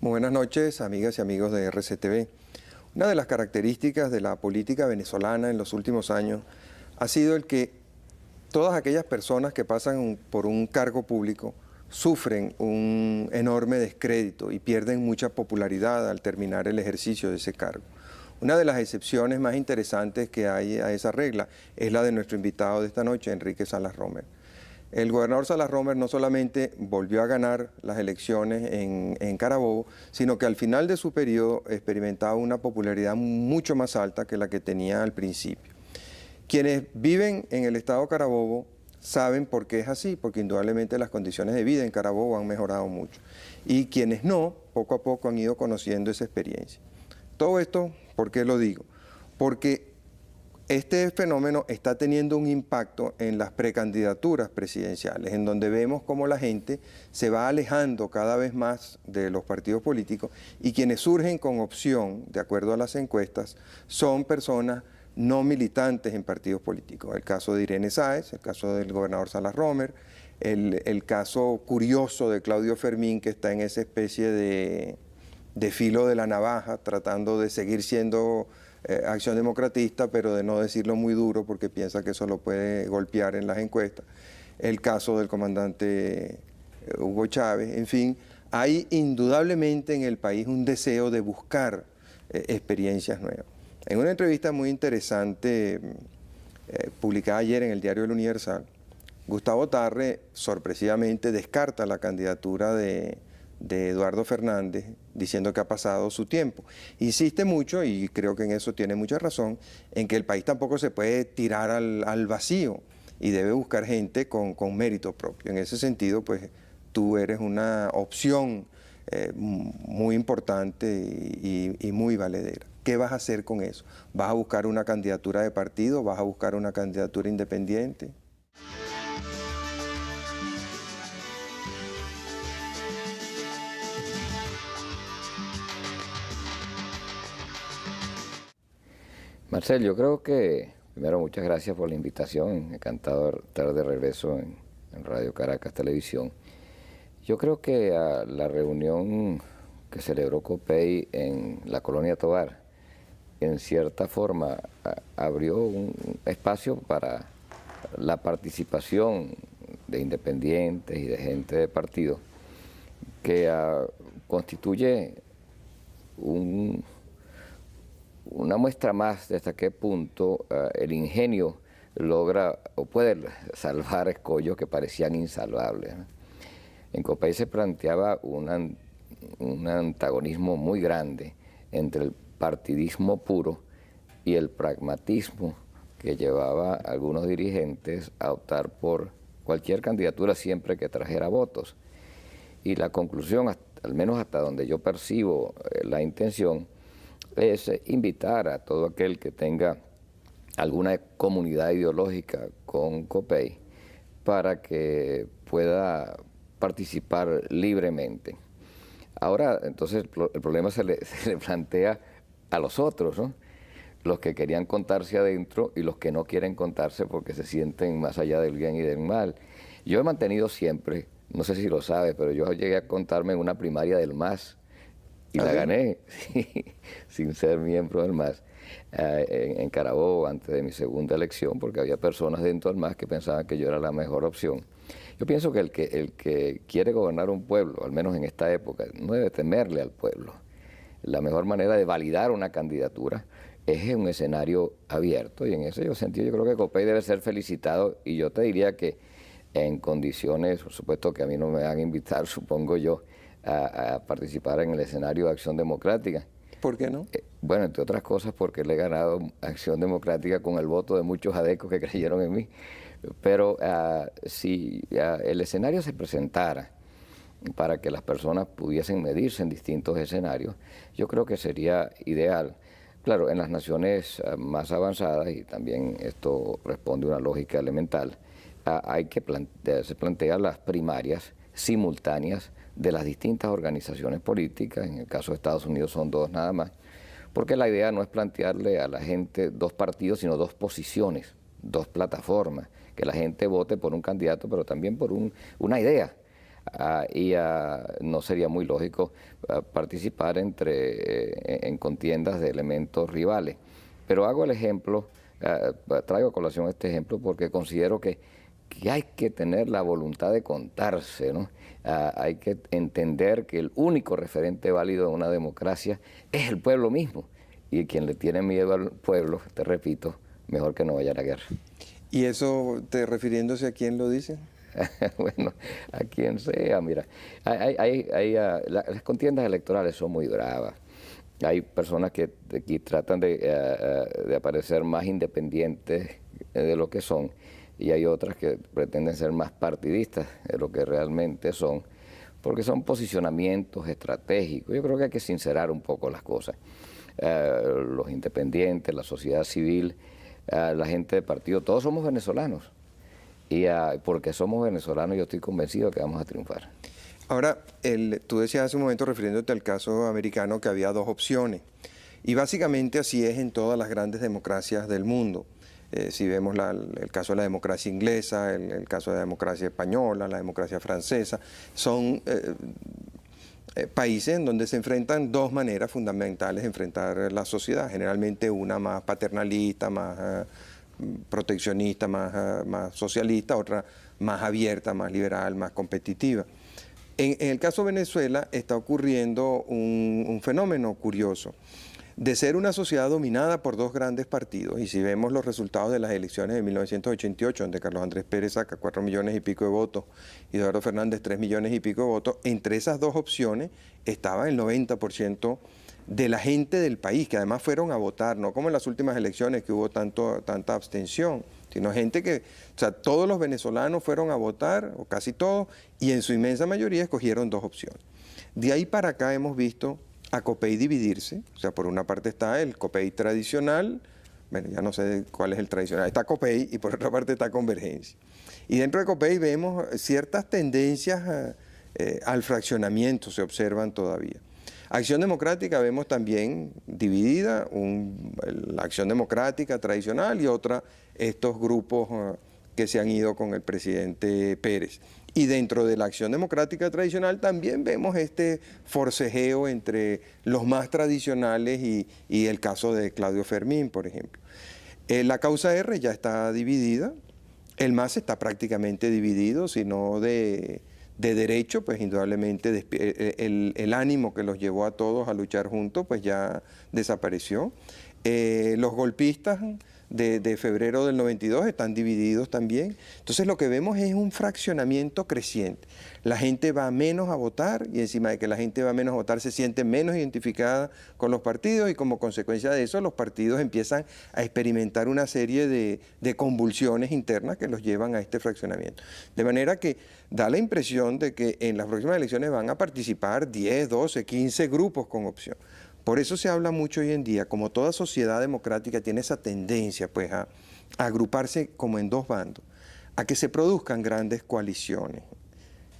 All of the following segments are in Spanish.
Muy buenas noches, amigas y amigos de RCTV. Una de las características de la política venezolana en los últimos años ha sido el que todas aquellas personas que pasan por un cargo público sufren un enorme descrédito y pierden mucha popularidad al terminar el ejercicio de ese cargo. Una de las excepciones más interesantes que hay a esa regla es la de nuestro invitado de esta noche, Enrique Salas Romer. El gobernador Salas Romer no solamente volvió a ganar las elecciones en Carabobo, sino que al final de su periodo experimentaba una popularidad mucho más alta que la que tenía al principio. Quienes viven en el estado Carabobo saben por qué es así, porque indudablemente las condiciones de vida en Carabobo han mejorado mucho. Y quienes no, poco a poco han ido conociendo esa experiencia. Todo esto, ¿por qué lo digo? Porque este fenómeno está teniendo un impacto en las precandidaturas presidenciales, en donde vemos cómo la gente se va alejando cada vez más de los partidos políticos y quienes surgen con opción, de acuerdo a las encuestas, son personas no militantes en partidos políticos. El caso de Irene Sáez, el caso del gobernador Salas Romer, el caso curioso de Claudio Fermín, que está en esa especie de filo de la navaja, tratando de seguir siendo Acción Democratista, pero de no decirlo muy duro porque piensa que eso lo puede golpear en las encuestas. El caso del comandante Hugo Chávez, en fin, hay indudablemente en el país un deseo de buscar experiencias nuevas. En una entrevista muy interesante publicada ayer en el diario El Universal, Gustavo Tarre sorpresivamente descarta la candidatura de Eduardo Fernández, diciendo que ha pasado su tiempo. Insiste mucho, y creo que en eso tiene mucha razón, en que el país tampoco se puede tirar al vacío y debe buscar gente con mérito propio. En ese sentido, pues tú eres una opción muy importante y muy valedera. ¿Qué vas a hacer con eso? ¿Vas a buscar una candidatura de partido? ¿Vas a buscar una candidatura independiente? Marcel, yo creo que, primero, muchas gracias por la invitación. Encantado de estar de regreso en Radio Caracas Televisión. Yo creo que la reunión que celebró Copey en la Colonia Tovar, en cierta forma, abrió un espacio para la participación de independientes y de gente de partido, que constituye una muestra más de hasta qué punto el ingenio logra o puede salvar escollos que parecían insalvables, ¿no? En Copey se planteaba un antagonismo muy grande entre el partidismo puro y el pragmatismo que llevaba a algunos dirigentes a optar por cualquier candidatura siempre que trajera votos. Y la conclusión, al menos hasta donde yo percibo la intención, es invitar a todo aquel que tenga alguna comunidad ideológica con Copey para que pueda participar libremente. Ahora, entonces, el problema se le plantea a los otros, ¿no? Los que querían contarse adentro y los que no quieren contarse porque se sienten más allá del bien y del mal. Yo he mantenido siempre, no sé si lo sabes, pero yo llegué a contarme en una primaria del MAS, y la gané, sin ser miembro del MAS, en Carabobo, antes de mi segunda elección, porque había personas dentro del MAS que pensaban que yo era la mejor opción. Yo pienso que el que quiere gobernar un pueblo, al menos en esta época, no debe temerle al pueblo. La mejor manera de validar una candidatura es en un escenario abierto, y en ese sentido yo creo que Copey debe ser felicitado, y yo te diría que en condiciones, por supuesto que a mí no me van a invitar, supongo yo, a participar en el escenario de Acción Democrática. ¿Por qué no? Bueno, entre otras cosas porque le he ganado Acción Democrática con el voto de muchos adecos que creyeron en mí. Pero si el escenario se presentara para que las personas pudiesen medirse en distintos escenarios, yo creo que sería ideal. Claro, en las naciones más avanzadas, y también esto responde a una lógica elemental, se plantean las primarias simultáneas de las distintas organizaciones políticas. En el caso de Estados Unidos son 2 nada más, porque la idea no es plantearle a la gente 2 partidos, sino 2 posiciones, 2 plataformas, que la gente vote por un candidato, pero también por una idea. No sería muy lógico participar en contiendas de elementos rivales. Pero hago el ejemplo, traigo a colación este ejemplo porque considero que hay que tener la voluntad de contarse, ¿no? Hay que entender que el único referente válido de una democracia es el pueblo mismo. Y quien le tiene miedo al pueblo, te repito, mejor que no vaya a la guerra. ¿Y eso refiriéndose a quién lo dice? Bueno, a quien sea, mira. Las contiendas electorales son muy bravas. Hay personas que aquí tratan de aparecer más independientes de lo que son, y hay otras que pretenden ser más partidistas de lo que realmente son, porque son posicionamientos estratégicos. Yo creo que hay que sincerar un poco las cosas. Los independientes, la sociedad civil, la gente de partido, todos somos venezolanos. Y porque somos venezolanos, yo estoy convencido que vamos a triunfar. Ahora, tú decías hace un momento, refiriéndote al caso americano, que había dos opciones. Y básicamente así es en todas las grandes democracias del mundo. Si vemos el caso de la democracia inglesa, el caso de la democracia española, la democracia francesa, son países en donde se enfrentan dos maneras fundamentales de enfrentar la sociedad. Generalmente una más paternalista, más proteccionista, más socialista, otra más abierta, más liberal, más competitiva. En el caso de Venezuela está ocurriendo un fenómeno curioso. De ser una sociedad dominada por dos grandes partidos, y si vemos los resultados de las elecciones de 1988, donde Carlos Andrés Pérez saca 4 millones y pico de votos, y Eduardo Fernández 3 millones y pico de votos, entre esas dos opciones estaba el 90% de la gente del país, que además fueron a votar, no como en las últimas elecciones que hubo tanta abstención, sino gente que, o sea, todos los venezolanos fueron a votar, o casi todos, y en su inmensa mayoría escogieron dos opciones. De ahí para acá hemos visto a Copey dividirse, o sea, por una parte está el Copey tradicional, bueno, ya no sé cuál es el tradicional, está Copey, y por otra parte está Convergencia. Y dentro de Copey vemos ciertas tendencias al fraccionamiento, se observan todavía. Acción Democrática vemos también dividida, la Acción Democrática tradicional y otra, estos grupos que se han ido con el presidente Pérez. Y dentro de la Acción Democrática tradicional también vemos este forcejeo entre los más tradicionales y el caso de Claudio Fermín, por ejemplo. La causa R ya está dividida, el MAS está prácticamente dividido, sino de derecho, pues indudablemente el ánimo que los llevó a todos a luchar juntos, pues ya desapareció. Los golpistas de febrero del 92 están divididos también. Entonces lo que vemos es un fraccionamiento creciente. La gente va menos a votar y encima de que la gente va menos a votar se siente menos identificada con los partidos y como consecuencia de eso los partidos empiezan a experimentar una serie de convulsiones internas que los llevan a este fraccionamiento. De manera que da la impresión de que en las próximas elecciones van a participar 10, 12, 15 grupos con opción. Por eso se habla mucho hoy en día, como toda sociedad democrática tiene esa tendencia pues, a agruparse como en dos bandos, a que se produzcan grandes coaliciones.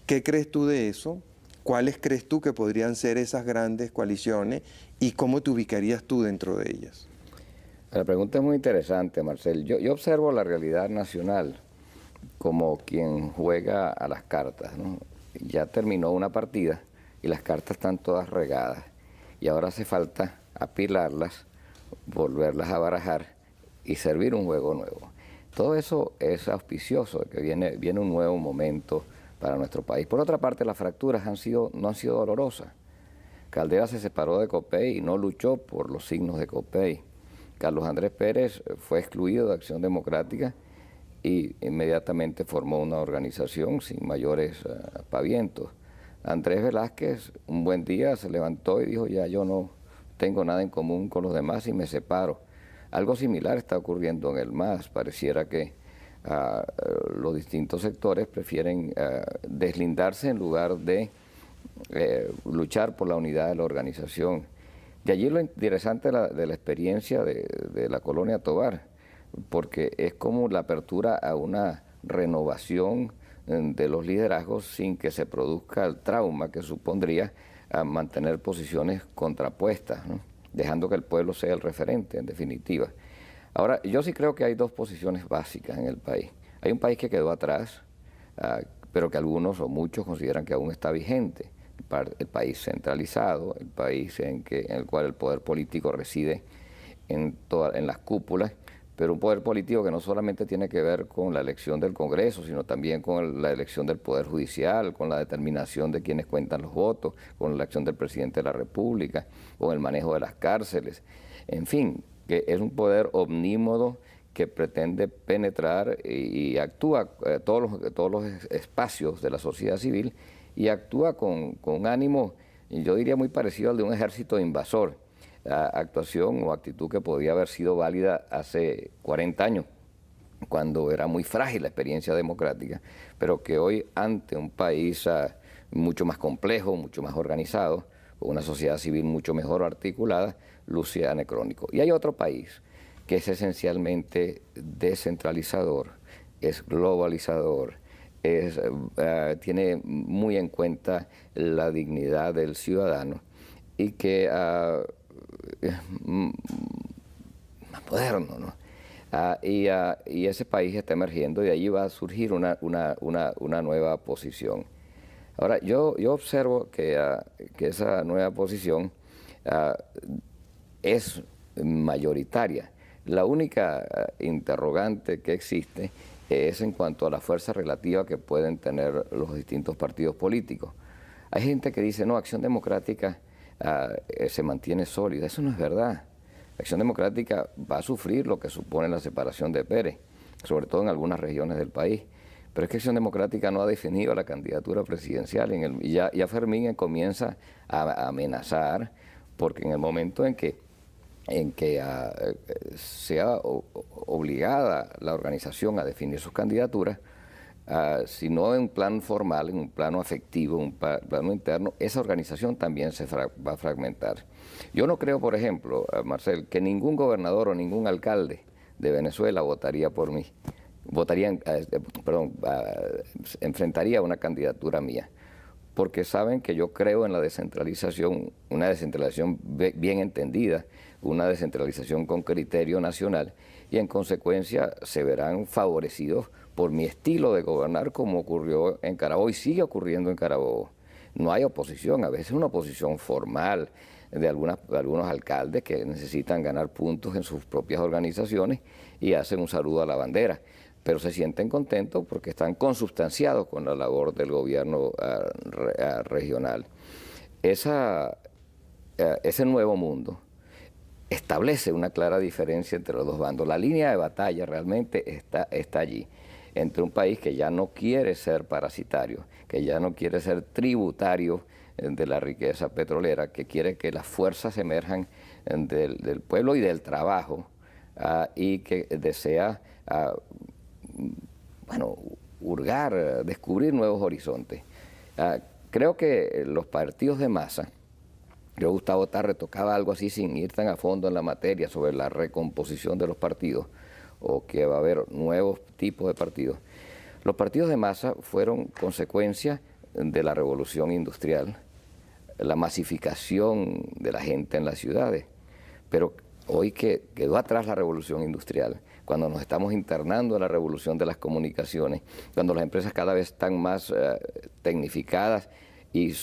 ¿Qué crees tú de eso? ¿Cuáles crees tú que podrían ser esas grandes coaliciones y cómo te ubicarías tú dentro de ellas? La pregunta es muy interesante, Marcel. Yo observo la realidad nacional como quien juega a las cartas, ¿no? Ya terminó una partida y las cartas están todas regadas. Y ahora hace falta apilarlas, volverlas a barajar y servir un juego nuevo. Todo eso es auspicioso, que viene un nuevo momento para nuestro país. Por otra parte, las fracturas no han sido dolorosas. Caldera se separó de Copey y no luchó por los signos de Copey. Carlos Andrés Pérez fue excluido de Acción Democrática y inmediatamente formó una organización sin mayores aspavientos. Andrés Velázquez un buen día se levantó y dijo, ya yo no tengo nada en común con los demás y me separo. Algo similar está ocurriendo en el MAS. Pareciera que los distintos sectores prefieren deslindarse en lugar de luchar por la unidad de la organización. De allí lo interesante de la experiencia de la colonia Tovar, porque es como la apertura a una renovación de los liderazgos sin que se produzca el trauma que supondría mantener posiciones contrapuestas, ¿no? Dejando que el pueblo sea el referente, en definitiva. Ahora, yo sí creo que hay dos posiciones básicas en el país. Hay un país que quedó atrás, pero que algunos o muchos consideran que aún está vigente. El país centralizado, el país en el cual el poder político reside en las cúpulas, pero un poder político que no solamente tiene que ver con la elección del Congreso, sino también con la elección del Poder Judicial, con la determinación de quienes cuentan los votos, con la elección del Presidente de la República, con el manejo de las cárceles. En fin, que es un poder omnímodo que pretende penetrar y actúa todos los espacios de la sociedad civil y actúa con un ánimo, yo diría muy parecido al de un ejército invasor. Actuación o actitud que podía haber sido válida hace 40 años, cuando era muy frágil la experiencia democrática, pero que hoy ante un país mucho más complejo, mucho más organizado, con una sociedad civil mucho mejor articulada, luce anacrónico. Y hay otro país que es esencialmente descentralizador, es globalizador, tiene muy en cuenta la dignidad del ciudadano y que es más moderno, ¿no? Y ese país está emergiendo y de allí va a surgir una nueva posición. Ahora, yo observo que esa nueva posición es mayoritaria. La única interrogante que existe es en cuanto a la fuerza relativa que pueden tener los distintos partidos políticos. Hay gente que dice, no, Acción Democrática se mantiene sólida. Eso no es verdad. Acción Democrática va a sufrir lo que supone la separación de Pérez, sobre todo en algunas regiones del país. Pero es que Acción Democrática no ha definido la candidatura presidencial y ya Fermín comienza a amenazar, porque en el momento en que sea obligada la organización a definir sus candidaturas, si no en un plan formal, en un plano afectivo, en un plano interno, esa organización también se va a fragmentar. Yo no creo, por ejemplo, Marcel, que ningún gobernador o ningún alcalde de Venezuela votaría por mí, enfrentaría una candidatura mía, porque saben que yo creo en la descentralización, una descentralización bien entendida, una descentralización con criterio nacional, y en consecuencia se verán favorecidos por mi estilo de gobernar, como ocurrió en Carabobo y sigue ocurriendo en Carabobo. No hay oposición, a veces una oposición formal de algunos alcaldes que necesitan ganar puntos en sus propias organizaciones y hacen un saludo a la bandera, pero se sienten contentos porque están consubstanciados con la labor del gobierno regional. Ese nuevo mundo establece una clara diferencia entre los dos bandos. La línea de batalla realmente está allí, entre un país que ya no quiere ser parasitario, que ya no quiere ser tributario de la riqueza petrolera, que quiere que las fuerzas emerjan del pueblo y del trabajo, y que desea hurgar, descubrir nuevos horizontes. Creo que los partidos de masa, yo Gustavo Tarre tocaba algo así sin ir tan a fondo en la materia sobre la recomposición de los partidos, o que va a haber nuevos tipos de partidos. Los partidos de masa fueron consecuencia de la revolución industrial, la masificación de la gente en las ciudades, pero hoy que quedó atrás la revolución industrial, cuando nos estamos internando en la revolución de las comunicaciones, cuando las empresas cada vez están más tecnificadas y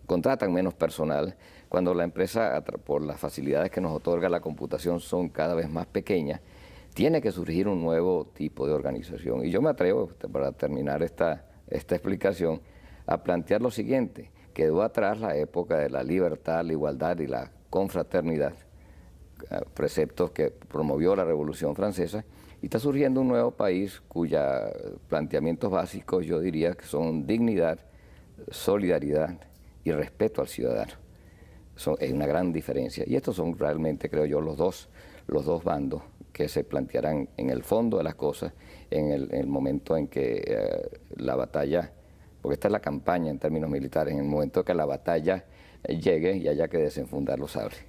contratan menos personal, cuando la empresa, por las facilidades que nos otorga la computación, son cada vez más pequeñas, tiene que surgir un nuevo tipo de organización. Y yo me atrevo, para terminar esta explicación, a plantear lo siguiente: quedó atrás la época de la libertad, la igualdad y la confraternidad, preceptos que promovió la Revolución Francesa, y está surgiendo un nuevo país cuyos planteamientos básicos yo diría que son dignidad, solidaridad y respeto al ciudadano. Es una gran diferencia, y estos son realmente, creo yo, los dos bandos que se plantearán en el fondo de las cosas en el momento en que la batalla, porque esta es la campaña en términos militares, en el momento que la batalla llegue y haya que desenfundar los sables.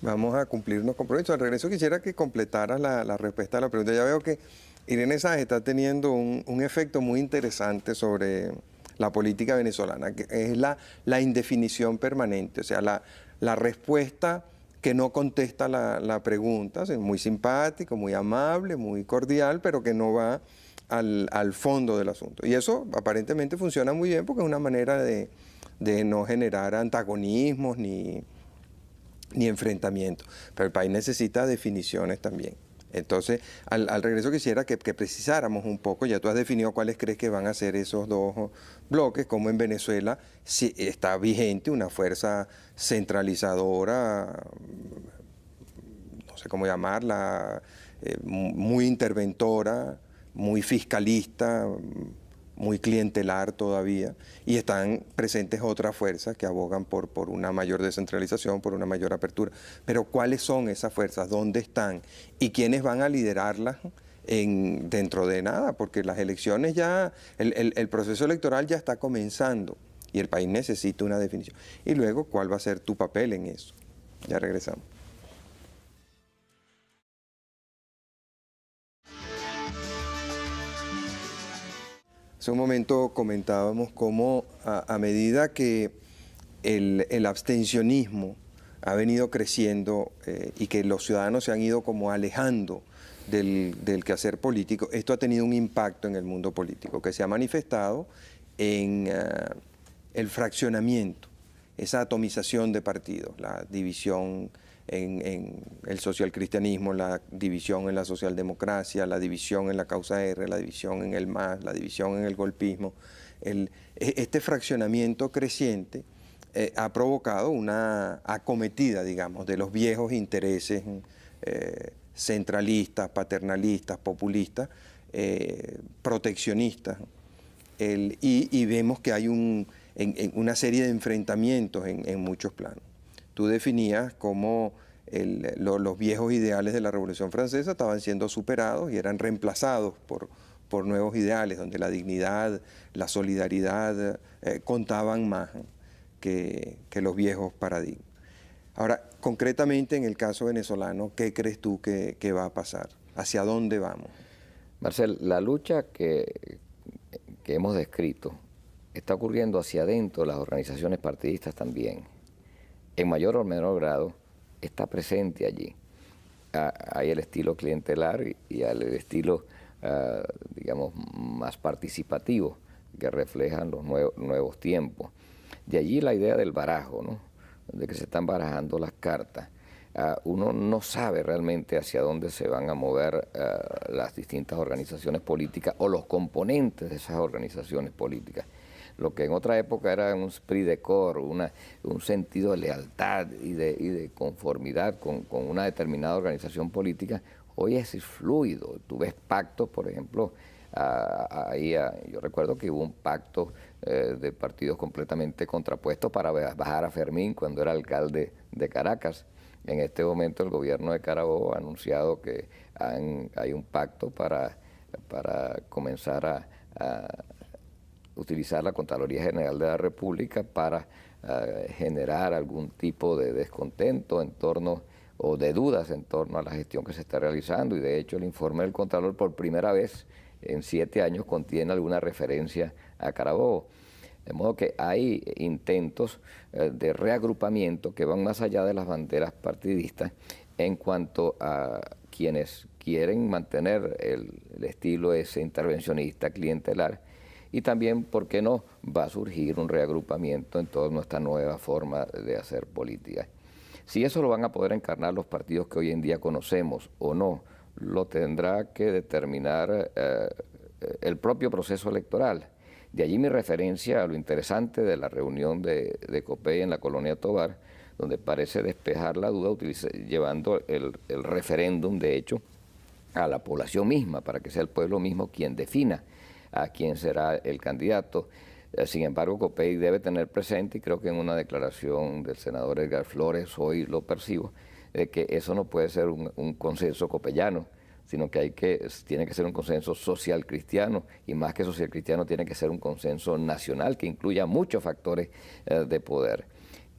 Vamos a cumplir los compromisos. Al regreso quisiera que completaras la respuesta a la pregunta. Ya veo que Irene Sáez está teniendo un efecto muy interesante sobre la política venezolana, que es la indefinición permanente, o sea, la respuesta que no contesta la pregunta, es muy simpático, muy amable, muy cordial, pero que no va al fondo del asunto. Y eso aparentemente funciona muy bien porque es una manera de no generar antagonismos ni enfrentamientos. Pero el país necesita definiciones también. Entonces, al regreso quisiera que precisáramos un poco, ya tú has definido cuáles crees que van a ser esos dos bloques, como en Venezuela si está vigente una fuerza centralizadora, no sé cómo llamarla, muy interventora, muy fiscalista, muy clientelar todavía, y están presentes otras fuerzas que abogan por una mayor descentralización, por una mayor apertura. Pero ¿cuáles son esas fuerzas? ¿Dónde están? ¿Y quiénes van a liderarlas dentro de nada? Porque las elecciones ya, el proceso electoral ya está comenzando y el país necesita una definición. Y luego, ¿cuál va a ser tu papel en eso? Ya regresamos. Hace un momento comentábamos cómo a medida que el abstencionismo ha venido creciendo y que los ciudadanos se han ido como alejando del quehacer político, esto ha tenido un impacto en el mundo político que se ha manifestado en el fraccionamiento, esa atomización de partidos, la división en el socialcristianismo, la división en la socialdemocracia, la división en la causa R, la división en el MAS, la división en el golpismo. Este fraccionamiento creciente ha provocado una acometida, digamos, de los viejos intereses centralistas, paternalistas, populistas, proteccionistas. Y vemos que hay una serie de enfrentamientos en muchos planos. Tú definías cómo los viejos ideales de la Revolución Francesa estaban siendo superados y eran reemplazados por nuevos ideales, donde la dignidad, la solidaridad contaban más que los viejos paradigmas. Ahora, concretamente en el caso venezolano, ¿qué crees tú que va a pasar? ¿Hacia dónde vamos? Marcel, la lucha que hemos descrito está ocurriendo hacia adentro de las organizaciones partidistas también. En mayor o menor grado está presente allí. Hay el estilo clientelar y el estilo, digamos, más participativo que reflejan los nuevos tiempos. De allí la idea del barajo, ¿no? De que se están barajando las cartas. Uno no sabe realmente hacia dónde se van a mover las distintas organizaciones políticas o los componentes de esas organizaciones políticas. Lo que en otra época era un esprit de corps, un sentido de lealtad y de conformidad con una determinada organización política, hoy es fluido. Tú ves pactos, por ejemplo, yo recuerdo que hubo un pacto de partidos completamente contrapuestos para bajar a Fermín cuando era alcalde de Caracas. En este momento el gobierno de Carabobo ha anunciado que hay un pacto para comenzar a utilizar la Contraloría General de la República para generar algún tipo de descontento en torno o de dudas en torno a la gestión que se está realizando, y de hecho el informe del Contralor por primera vez en 7 años contiene alguna referencia a Carabobo. De modo que hay intentos de reagrupamiento que van más allá de las banderas partidistas en cuanto a quienes quieren mantener el estilo ese intervencionista, clientelar, y también, ¿por qué no?, va a surgir un reagrupamiento en toda nuestra nueva forma de hacer política. Si eso lo van a poder encarnar los partidos que hoy en día conocemos o no, lo tendrá que determinar el propio proceso electoral. De allí mi referencia a lo interesante de la reunión de COPEI en la Colonia Tovar, donde parece despejar la duda llevando el referéndum, de hecho, a la población misma, para que sea el pueblo mismo quien defina a quién será el candidato. Sin embargo, COPEI debe tener presente, y creo que en una declaración del senador Edgar Flores hoy lo percibo, que eso no puede ser un consenso copellano, sino que tiene que ser un consenso social cristiano, y más que social cristiano tiene que ser un consenso nacional que incluya muchos factores de poder.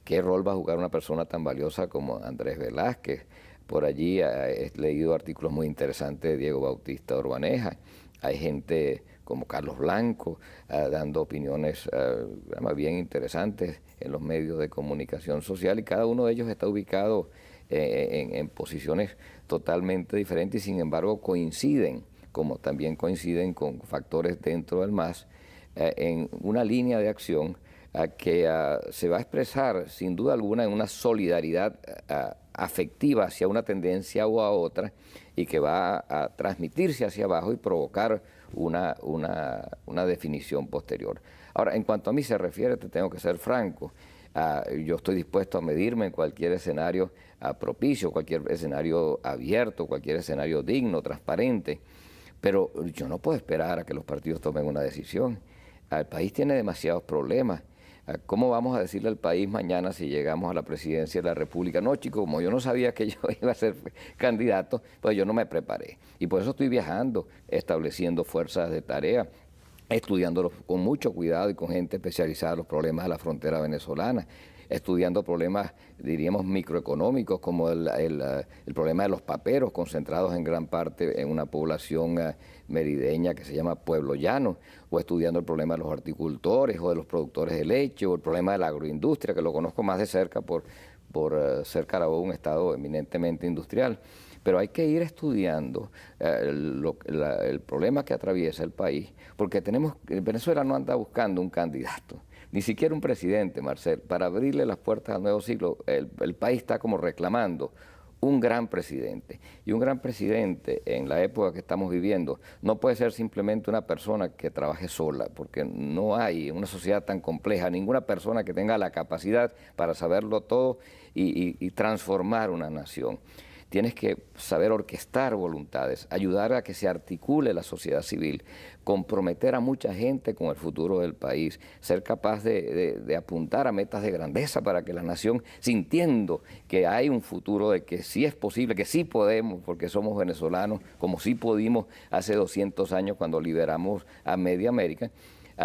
¿Qué rol va a jugar una persona tan valiosa como Andrés Velázquez? Por allí he leído artículos muy interesantes de Diego Bautista Urbaneja. Hay gente como Carlos Blanco dando opiniones bien interesantes en los medios de comunicación social, y cada uno de ellos está ubicado en posiciones totalmente diferentes y sin embargo coinciden, como también coinciden con factores dentro del MAS, en una línea de acción que se va a expresar sin duda alguna en una solidaridad afectiva hacia una tendencia o a otra y que va a transmitirse hacia abajo y provocar una definición posterior. Ahora, en cuanto a mí se refiere, te tengo que ser franco. Yo estoy dispuesto a medirme en cualquier escenario propicio, cualquier escenario abierto, cualquier escenario digno, transparente, pero yo no puedo esperar a que los partidos tomen una decisión. El país tiene demasiados problemas. ¿Cómo vamos a decirle al país mañana si llegamos a la presidencia de la República? No, chicos, como yo no sabía que yo iba a ser candidato, pues yo no me preparé. Y por eso estoy viajando, estableciendo fuerzas de tarea, estudiando con mucho cuidado y con gente especializada los problemas de la frontera venezolana, estudiando problemas, diríamos, microeconómicos, como el problema de los paperos, concentrados en gran parte en una población merideña que se llama Pueblo Llano, o estudiando el problema de los horticultores o de los productores de leche, o el problema de la agroindustria, que lo conozco más de cerca por ser Carabobo un estado eminentemente industrial. Pero hay que ir estudiando el problema que atraviesa el país, porque Venezuela no anda buscando un candidato, ni siquiera un presidente, Marcel. Para abrirle las puertas al nuevo siglo, el país está como reclamando un gran presidente. Y un gran presidente en la época que estamos viviendo no puede ser simplemente una persona que trabaje sola, porque no hay en una sociedad tan compleja ninguna persona que tenga la capacidad para saberlo todo y transformar una nación. Tienes que saber orquestar voluntades, ayudar a que se articule la sociedad civil, comprometer a mucha gente con el futuro del país, ser capaz de apuntar a metas de grandeza para que la nación, sintiendo que hay un futuro, de que sí es posible, que sí podemos, porque somos venezolanos, como sí pudimos hace 200 años cuando liberamos a media América,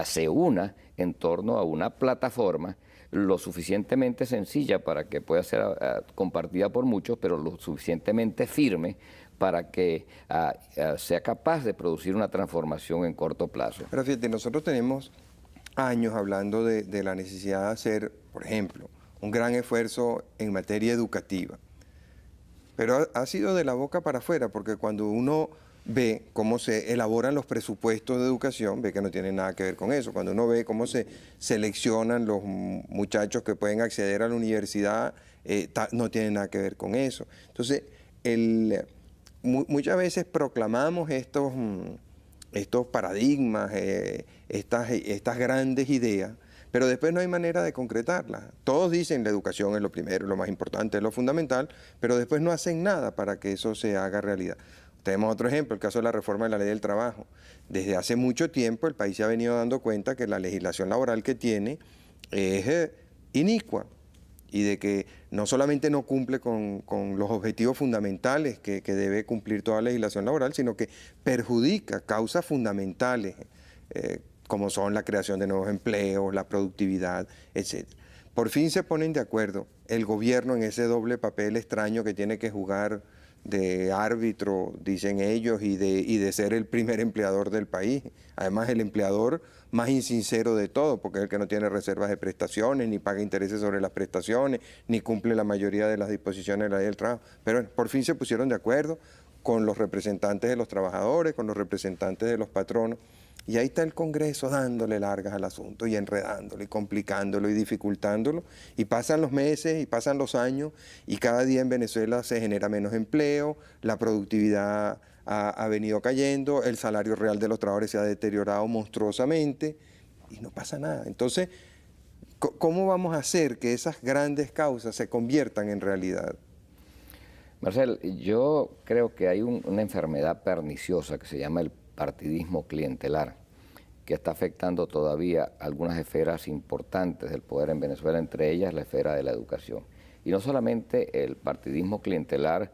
se una en torno a una plataforma lo suficientemente sencilla para que pueda ser compartida por muchos, pero lo suficientemente firme para que sea capaz de producir una transformación en corto plazo. Pero fíjate, nosotros tenemos años hablando de la necesidad de hacer, por ejemplo, un gran esfuerzo en materia educativa. Pero ha sido de la boca para afuera, porque cuando uno ve cómo se elaboran los presupuestos de educación, ve que no tiene nada que ver con eso. Cuando uno ve cómo se seleccionan los muchachos que pueden acceder a la universidad, no tiene nada que ver con eso. Entonces, muchas veces proclamamos estos paradigmas, estas grandes ideas, pero después no hay manera de concretarlas. Todos dicen la educación es lo primero, lo más importante, es lo fundamental, pero después no hacen nada para que eso se haga realidad. Tenemos otro ejemplo, el caso de la reforma de la ley del trabajo. Desde hace mucho tiempo el país se ha venido dando cuenta que la legislación laboral que tiene es inicua y de que no solamente no cumple con los objetivos fundamentales que debe cumplir toda legislación laboral, sino que perjudica causas fundamentales como son la creación de nuevos empleos, la productividad, etc. Por fin se ponen de acuerdo el gobierno en ese doble papel extraño que tiene que jugar de árbitro, dicen ellos, y de ser el primer empleador del país. Además, el empleador más insincero de todo, porque es el que no tiene reservas de prestaciones, ni paga intereses sobre las prestaciones, ni cumple la mayoría de las disposiciones de la ley del trabajo. Pero bueno, por fin se pusieron de acuerdo con los representantes de los trabajadores, con los representantes de los patronos, y ahí está el Congreso dándole largas al asunto y enredándolo y complicándolo y dificultándolo, y pasan los meses y pasan los años y cada día en Venezuela se genera menos empleo, la productividad ha venido cayendo, el salario real de los trabajadores se ha deteriorado monstruosamente y no pasa nada. Entonces, ¿cómo vamos a hacer que esas grandes causas se conviertan en realidad? Marcel, yo creo que hay una enfermedad perniciosa que se llama el partidismo clientelar, que está afectando todavía algunas esferas importantes del poder en Venezuela, entre ellas la esfera de la educación. Y no solamente el partidismo clientelar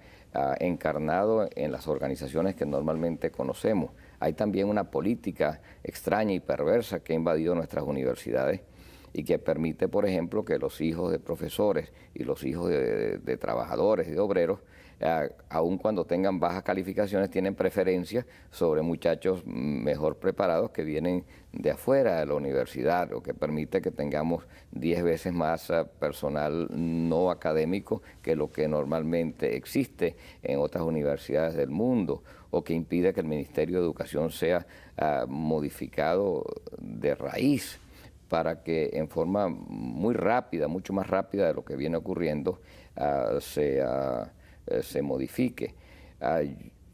encarnado en las organizaciones que normalmente conocemos, hay también una política extraña y perversa que ha invadido nuestras universidades y que permite, por ejemplo, que los hijos de profesores y los hijos de trabajadores y de obreros aun cuando tengan bajas calificaciones, tienen preferencia sobre muchachos mejor preparados que vienen de afuera de la universidad, lo que permite que tengamos 10 veces más personal no académico que lo que normalmente existe en otras universidades del mundo, o que impide que el Ministerio de Educación sea modificado de raíz para que en forma muy rápida, mucho más rápida de lo que viene ocurriendo, se modifique.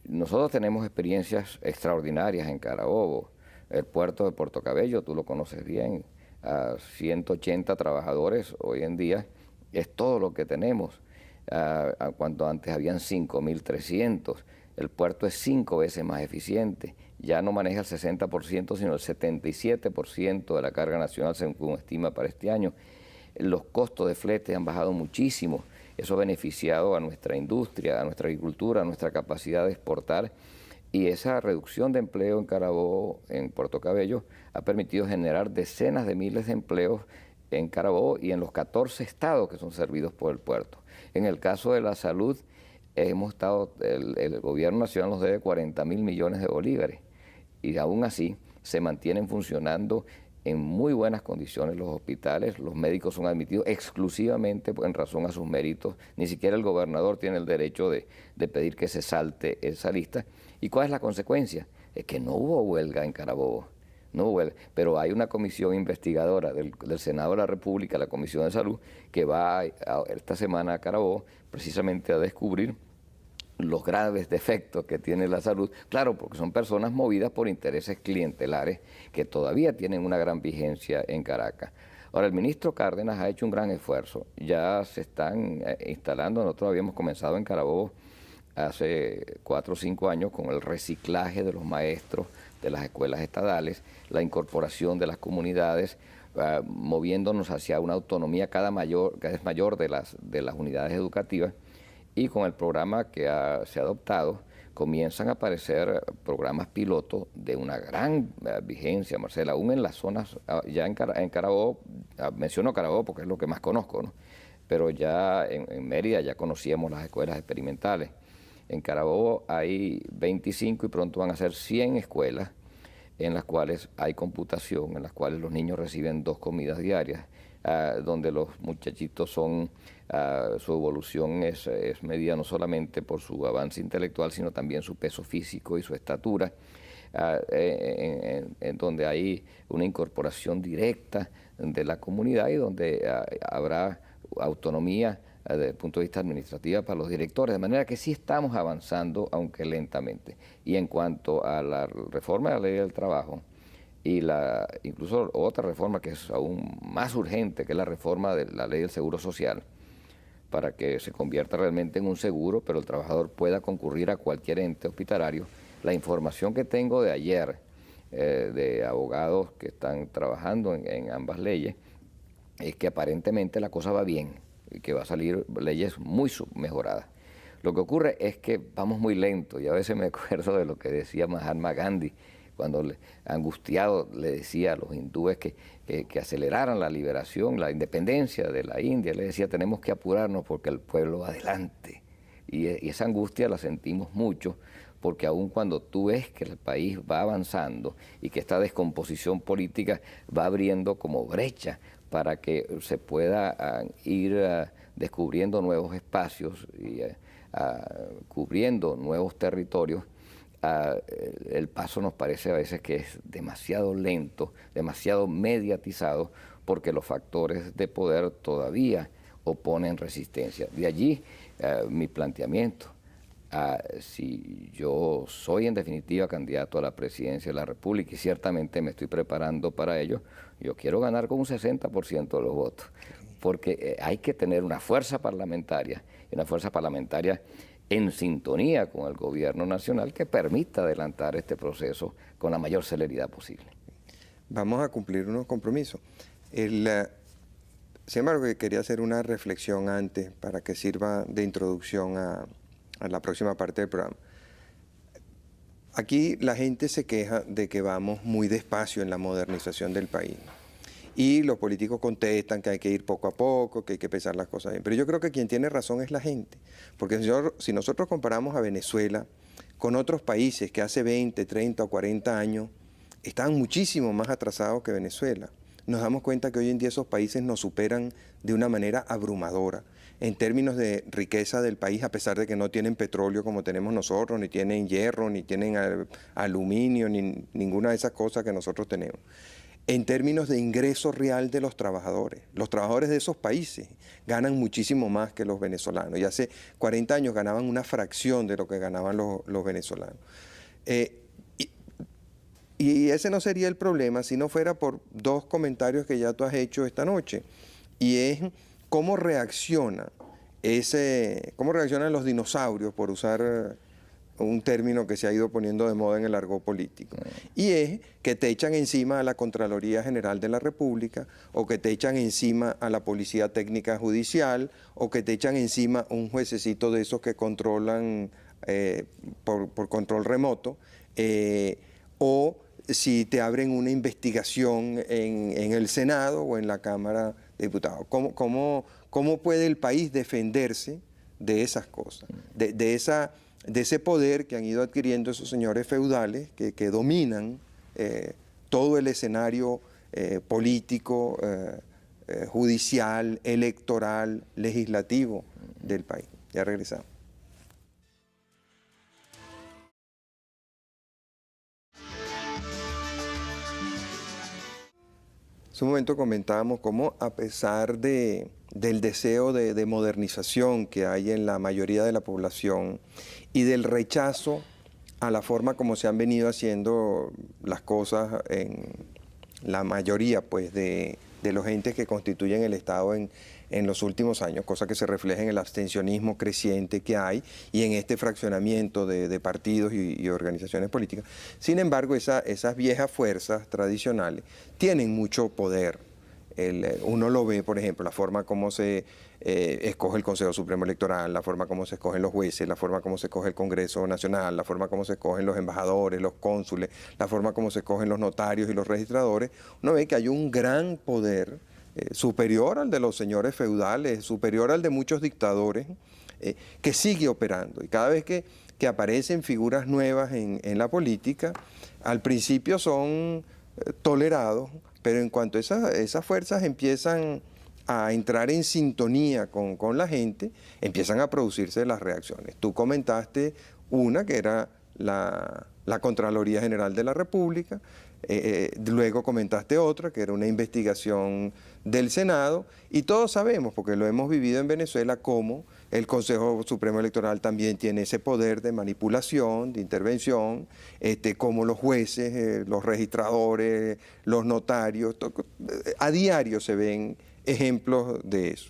Nosotros tenemos experiencias extraordinarias en Carabobo. El puerto de Puerto Cabello, tú lo conoces bien, 180 trabajadores hoy en día es todo lo que tenemos, cuando antes habían 5.300. El puerto es 5 veces más eficiente, ya no maneja el 60%, sino el 77% de la carga nacional, según estima para este año. Los costos de flete han bajado muchísimo, eso ha beneficiado a nuestra industria, a nuestra agricultura, a nuestra capacidad de exportar, y esa reducción de empleo en Carabobo, en Puerto Cabello, ha permitido generar decenas de miles de empleos en Carabobo y en los 14 estados que son servidos por el puerto. En el caso de la salud, el gobierno nacional nos debe 40.000 millones de bolívares y aún así se mantienen funcionando en muy buenas condiciones los hospitales, los médicos son admitidos exclusivamente en razón a sus méritos, ni siquiera el gobernador tiene el derecho de pedir que se salte esa lista. ¿Y cuál es la consecuencia? Es que no hubo huelga en Carabobo, no hubo huelga, pero hay una comisión investigadora del Senado de la República, la Comisión de Salud, que va esta semana a Carabobo precisamente a descubrir los graves defectos que tiene la salud, claro, porque son personas movidas por intereses clientelares que todavía tienen una gran vigencia en Caracas. Ahora, el ministro Cárdenas ha hecho un gran esfuerzo, ya se están instalando, nosotros habíamos comenzado en Carabobo hace 4 o 5 años con el reciclaje de los maestros de las escuelas estatales, la incorporación de las comunidades, moviéndonos hacia una autonomía cada vez mayor de las unidades educativas. Y con el programa que se ha adoptado, comienzan a aparecer programas pilotos de una gran vigencia, Marcela, aún en las zonas, ya en Carabobo, menciono Carabobo porque es lo que más conozco, ¿no? Pero ya en Mérida ya conocíamos las escuelas experimentales. En Carabobo hay 25 y pronto van a ser 100 escuelas en las cuales hay computación, en las cuales los niños reciben 2 comidas diarias, donde los muchachitos su evolución es medida no solamente por su avance intelectual, sino también su peso físico y su estatura, en donde hay una incorporación directa de la comunidad y donde habrá autonomía desde el punto de vista administrativo para los directores, de manera que sí estamos avanzando, aunque lentamente. Y en cuanto a la reforma de la ley del trabajo, y incluso otra reforma que es aún más urgente, que es la reforma de la ley del seguro social, para que se convierta realmente en un seguro, pero el trabajador pueda concurrir a cualquier ente hospitalario. La información que tengo de ayer, de abogados que están trabajando en ambas leyes, es que aparentemente la cosa va bien y que va a salir leyes muy mejoradas. Lo que ocurre es que vamos muy lento, y a veces me acuerdo de lo que decía Mahatma Gandhi, cuando angustiado le decía a los hindúes que aceleraran la liberación, la independencia de la India. Le decía, tenemos que apurarnos porque el pueblo va adelante. Y esa angustia la sentimos mucho, porque aun cuando tú ves que el país va avanzando y que esta descomposición política va abriendo como brecha para que se pueda ir descubriendo nuevos espacios y cubriendo nuevos territorios, el paso nos parece a veces que es demasiado lento, demasiado mediatizado, porque los factores de poder todavía oponen resistencia. De allí mi planteamiento. Si yo soy en definitiva candidato a la presidencia de la República, y ciertamente me estoy preparando para ello, yo quiero ganar con un 60% de los votos, porque hay que tener una fuerza parlamentaria en sintonía con el gobierno nacional que permita adelantar este proceso con la mayor celeridad posible. Vamos a cumplir unos compromisos. Sin embargo, quería hacer una reflexión antes para que sirva de introducción a la próxima parte del programa. Aquí la gente se queja de que vamos muy despacio en la modernización del país. y los políticos contestan que hay que ir poco a poco, que hay que pensar las cosas bien. Pero yo creo que quien tiene razón es la gente, porque si nosotros comparamos a Venezuela con otros países que hace 20, 30 o 40 años estaban muchísimo más atrasados que Venezuela, nos damos cuenta que hoy en día esos países nos superan de una manera abrumadora en términos de riqueza del país, a pesar de que no tienen petróleo como tenemos nosotros, ni tienen hierro, ni tienen aluminio, ni ninguna de esas cosas que nosotros tenemos. En términos de ingreso real de los trabajadores de esos países ganan muchísimo más que los venezolanos. Y hace 40 años ganaban una fracción de lo que ganaban los venezolanos. Y ese no sería el problema si no fuera por dos comentarios que ya tú has hecho esta noche. Y es cómo reaccionan los dinosaurios, por usar un término que se ha ido poniendo de moda en el argot político. Y es que te echan encima a la Contraloría General de la República, o que te echan encima a la Policía Técnica Judicial, o que te echan encima a un juececito de esos que controlan por control remoto, o si te abren una investigación en el Senado o en la Cámara de Diputados. ¿Cómo puede el país defenderse de esas cosas? De ese poder que han ido adquiriendo esos señores feudales que dominan todo el escenario político, judicial, electoral, legislativo del país. Ya regresamos. Hace un momento comentábamos cómo, a pesar del deseo de modernización que hay en la mayoría de la población y del rechazo a la forma como se han venido haciendo las cosas en la mayoría pues, de los entes que constituyen el Estado en los últimos años, cosa que se refleja en el abstencionismo creciente que hay y en este fraccionamiento de partidos y organizaciones políticas. Sin embargo, esas viejas fuerzas tradicionales tienen mucho poder. Uno lo ve, por ejemplo, la forma como se escoge el Consejo Supremo Electoral, la forma como se escogen los jueces, la forma como se escoge el Congreso Nacional, la forma como se escogen los embajadores, los cónsules, la forma como se escogen los notarios y los registradores. Uno ve que hay un gran poder superior al de los señores feudales, superior al de muchos dictadores, que sigue operando. Y cada vez que aparecen figuras nuevas en la política, al principio son tolerados, pero en cuanto esas fuerzas empiezan a entrar en sintonía con la gente, empiezan a producirse las reacciones. Tú comentaste una que era la Contraloría General de la República, luego comentaste otra que era una investigación del Senado, y todos sabemos, porque lo hemos vivido en Venezuela, cómo el Consejo Supremo Electoral también tiene ese poder de manipulación, de intervención, como los jueces, los registradores, los notarios, a diario se ven ejemplos de eso.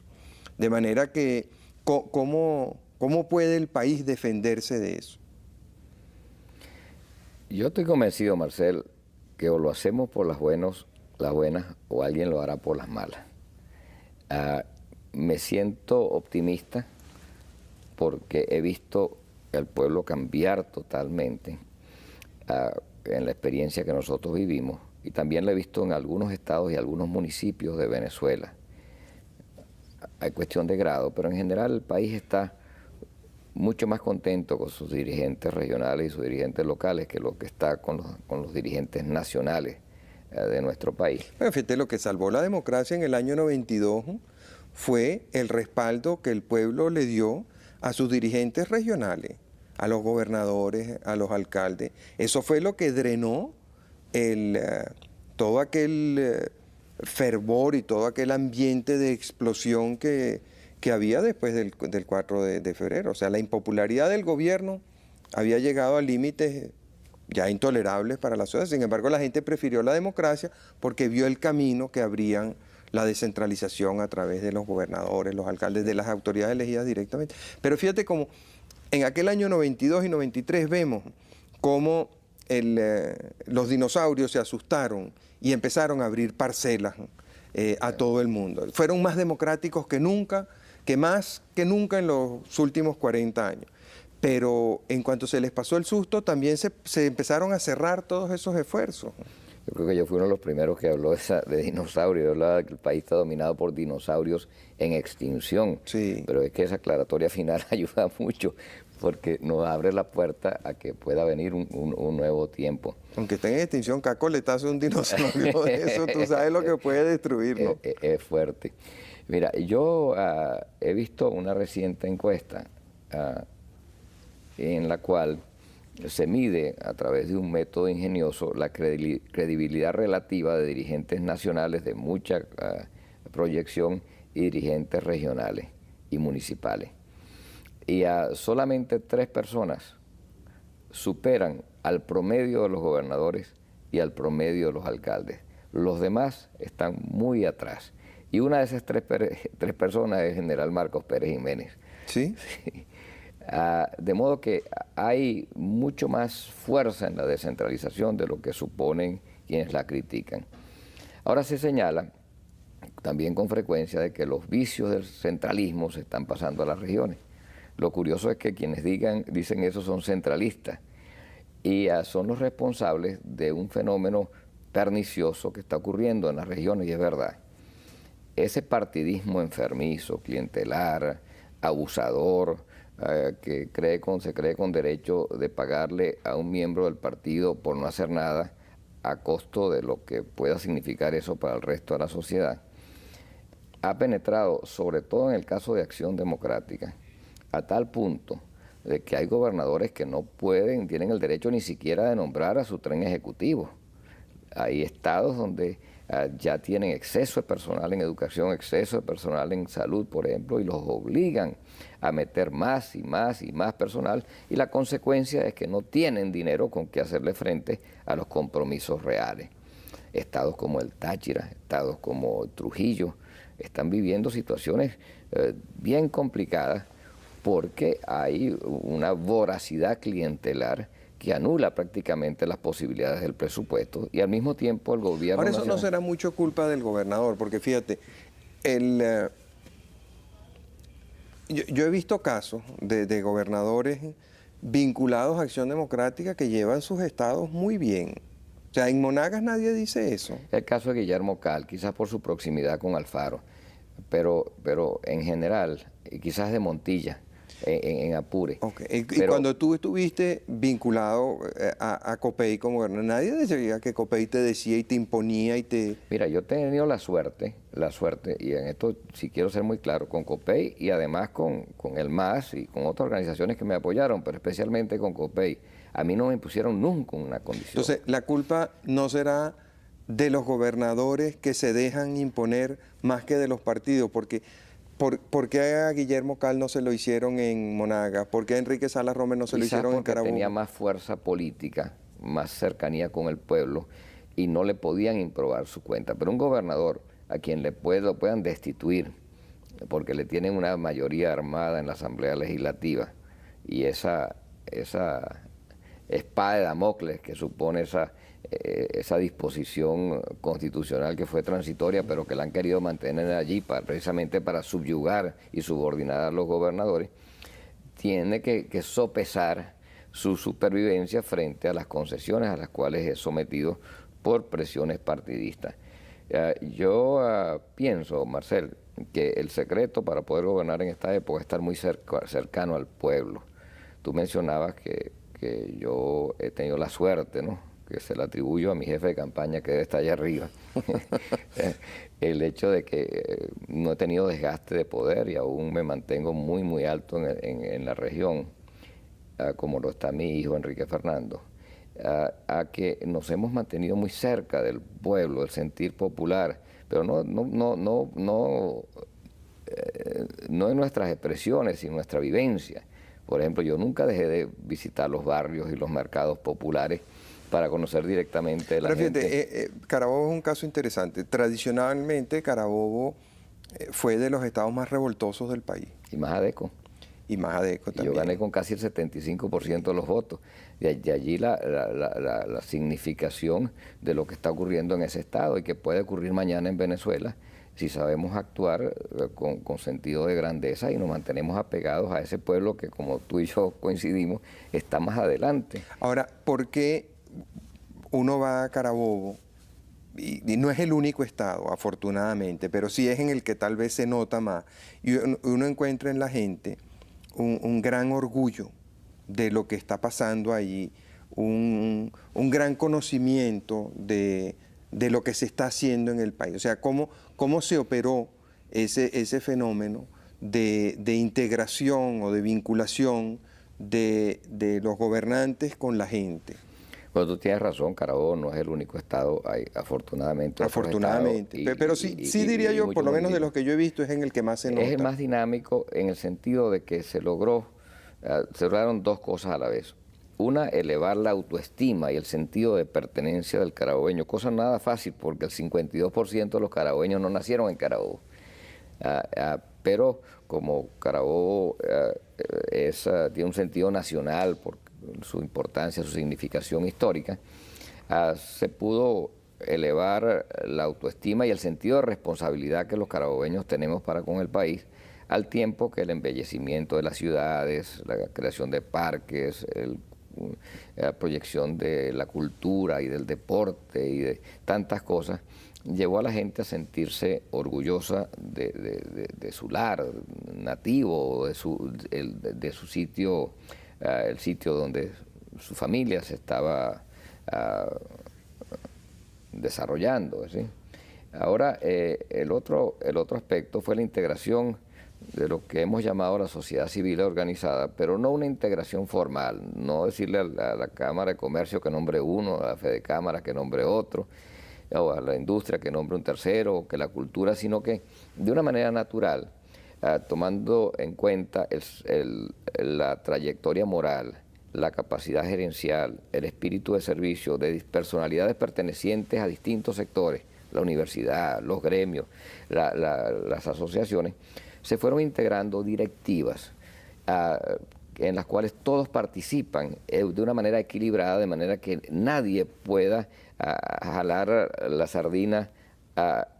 De manera que, ¿cómo puede el país defenderse de eso? Yo estoy convencido, Marcel, que o lo hacemos por las buenas o alguien lo hará por las malas. Me siento optimista porque he visto al pueblo cambiar totalmente en la experiencia que nosotros vivimos, y también lo he visto en algunos estados y algunos municipios de Venezuela. Hay cuestión de grado, pero en general el país está mucho más contento con sus dirigentes regionales y sus dirigentes locales que lo que está con los dirigentes nacionales de nuestro país. Bueno, fíjate, lo que salvó la democracia en el año 92 fue el respaldo que el pueblo le dio a sus dirigentes regionales, a los gobernadores, a los alcaldes. Eso fue lo que drenó todo aquel fervor y todo aquel ambiente de explosión que había después del 4 de febrero. O sea, la impopularidad del gobierno había llegado a límites ya intolerables para la sociedad. Sin embargo, la gente prefirió la democracia porque vio el camino que abrían la descentralización a través de los gobernadores, los alcaldes, de las autoridades elegidas directamente. Pero fíjate cómo en aquel año 92 y 93 vemos cómo los dinosaurios se asustaron y empezaron a abrir parcelas a todo el mundo. Fueron más democráticos que nunca, más que nunca en los últimos 40 años. Pero en cuanto se les pasó el susto, también se empezaron a cerrar todos esos esfuerzos. Yo creo que yo fui uno de los primeros que habló de dinosaurios. Yo hablaba de que el país está dominado por dinosaurios en extinción. Sí. Pero es que esa aclaratoria final ayuda mucho porque nos abre la puerta a que pueda venir un nuevo tiempo. Aunque esté en extinción, ¿qué coletazo de un dinosaurio de eso? Tú sabes lo que puede destruirlo. Es fuerte. Mira, yo he visto una reciente encuesta en la cual se mide a través de un método ingenioso la credibilidad relativa de dirigentes nacionales de mucha proyección y dirigentes regionales y municipales. Y solamente 3 personas superan al promedio de los gobernadores y al promedio de los alcaldes. Los demás están muy atrás. Y una de esas tres personas es el general Marcos Pérez Jiménez. ¿Sí? Sí. De modo que hay mucho más fuerza en la descentralización de lo que suponen quienes la critican. Ahora se señala también con frecuencia de que los vicios del centralismo se están pasando a las regiones. Lo curioso es que quienes dicen eso son centralistas y son los responsables de un fenómeno pernicioso que está ocurriendo en las regiones, y es verdad. Ese partidismo enfermizo, clientelar, abusador, que se cree con derecho de pagarle a un miembro del partido por no hacer nada a costo de lo que pueda significar eso para el resto de la sociedad, ha penetrado, sobre todo en el caso de Acción Democrática, a tal punto de que hay gobernadores que no tienen el derecho ni siquiera de nombrar a su tren ejecutivo. Hay estados donde ya tienen exceso de personal en educación, exceso de personal en salud, por ejemplo, y los obligan a meter más y más y más personal, y la consecuencia es que no tienen dinero con que hacerle frente a los compromisos reales. Estados como el Táchira, estados como Trujillo, están viviendo situaciones bien complicadas porque hay una voracidad clientelar que anula prácticamente las posibilidades del presupuesto, y al mismo tiempo el gobierno Ahora, eso no será mucho culpa del gobernador, porque fíjate, yo he visto casos de gobernadores vinculados a Acción Democrática que llevan sus estados muy bien. O sea, en Monagas nadie dice eso. El caso de Guillermo Cal, quizás por su proximidad con Alfaro, pero en general, quizás de Montilla, en Apure. Okay. Y cuando tú estuviste vinculado a COPEI como gobernador, nadie decía que COPEI te decía y te imponía y te... Mira, yo he tenido la suerte, y en esto sí quiero ser muy claro, con COPEI y además con el MAS y con otras organizaciones que me apoyaron, pero especialmente con COPEI. A mí no me impusieron nunca una condición. Entonces, la culpa no será de los gobernadores que se dejan imponer más que de los partidos, porque... ¿Por qué a Guillermo Cal no se lo hicieron en Monagas? ¿Por qué a Enrique Salas Romer no se lo hicieron en Carabobo? Tenía más fuerza política, más cercanía con el pueblo y no le podían improbar su cuenta. Pero un gobernador a quien lo puedan destituir porque le tienen una mayoría armada en la Asamblea Legislativa y esa espada de Damocles que supone esa disposición constitucional que fue transitoria, pero que la han querido mantener allí precisamente para subyugar y subordinar a los gobernadores, tiene que sopesar su supervivencia frente a las concesiones a las cuales es sometido por presiones partidistas. Yo pienso, Marcel, que el secreto para poder gobernar en esta época es estar muy cercano al pueblo. Tú mencionabas que yo he tenido la suerte, ¿no?, que se la atribuyo a mi jefe de campaña que debe estar allá arriba, el hecho de que no he tenido desgaste de poder y aún me mantengo muy, muy alto en la región, como lo está mi hijo Enrique Fernando, a que nos hemos mantenido muy cerca del pueblo, del sentir popular, pero no en nuestras expresiones, sino en nuestra vivencia. Por ejemplo, yo nunca dejé de visitar los barrios y los mercados populares para conocer directamente de la gente. Fíjate, Carabobo es un caso interesante. Tradicionalmente, Carabobo fue de los estados más revoltosos del país. Y más adeco. Y más adeco también. Yo gané con casi el 75% de los votos. De allí la significación de lo que está ocurriendo en ese estado y que puede ocurrir mañana en Venezuela si sabemos actuar con sentido de grandeza y nos mantenemos apegados a ese pueblo que, como tú y yo coincidimos, está más adelante. Ahora, ¿por qué uno va a Carabobo y no es el único estado, afortunadamente, pero sí es en el que tal vez se nota más. Y uno encuentra en la gente un gran orgullo de lo que está pasando allí, un gran conocimiento de lo que se está haciendo en el país. O sea, cómo se operó ese fenómeno de integración o de vinculación de los gobernantes con la gente. Bueno, tú tienes razón, Carabobo no es el único estado, hay afortunadamente. Afortunadamente, pero sí diría yo, por lo menos de los que yo he visto, es en el que más se nota. Es el más dinámico en el sentido de que se lograron dos cosas a la vez. Una, elevar la autoestima y el sentido de pertenencia del carabobeño, cosa nada fácil porque el 52% de los carabobeños no nacieron en Carabobo. Pero como Carabobo tiene un sentido nacional por su importancia, su significación histórica, se pudo elevar la autoestima y el sentido de responsabilidad que los carabobeños tenemos para con el país, al tiempo que el embellecimiento de las ciudades, la creación de parques, la proyección de la cultura y del deporte y de tantas cosas, llevó a la gente a sentirse orgullosa de su lar nativo, de su sitio, el sitio donde su familia se estaba desarrollando, ¿sí? Ahora, el otro aspecto fue la integración de lo que hemos llamado la sociedad civil organizada, pero no una integración formal, no decirle a la Cámara de Comercio que nombre uno, a la Fedecámara que nombre otro, o a la industria que nombre un tercero, o que la cultura, sino que de una manera natural, tomando en cuenta la trayectoria moral, la capacidad gerencial, el espíritu de servicio de personalidades pertenecientes a distintos sectores, la universidad, los gremios, las asociaciones, se fueron integrando directivas en las cuales todos participan de una manera equilibrada, de manera que nadie pueda jalar la sardina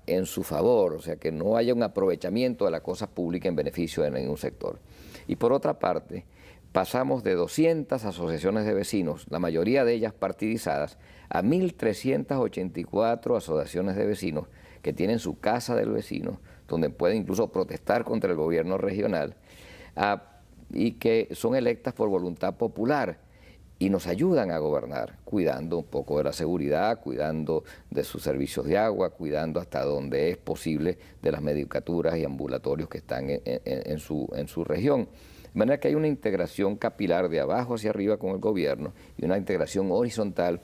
en su favor, o sea, que no haya un aprovechamiento de la cosa pública en beneficio de ningún sector. Y por otra parte, pasamos de 200 asociaciones de vecinos, la mayoría de ellas partidizadas, a 1.384 asociaciones de vecinos que tienen su casa del vecino, donde pueden incluso protestar contra el gobierno regional, y que son electas por voluntad popular y nos ayudan a gobernar, cuidando un poco de la seguridad, cuidando de sus servicios de agua, cuidando hasta donde es posible de las medicaturas y ambulatorios que están en su región. De manera que hay una integración capilar de abajo hacia arriba con el gobierno y una integración horizontal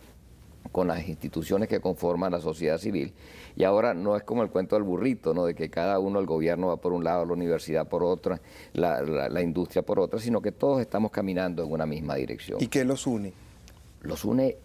con las instituciones que conforman la sociedad civil. Y ahora no es como el cuento del burrito, ¿no?, de que cada uno, el gobierno va por un lado, la universidad por otra, la industria por otra, sino que todos estamos caminando en una misma dirección. ¿Y qué los une? Los une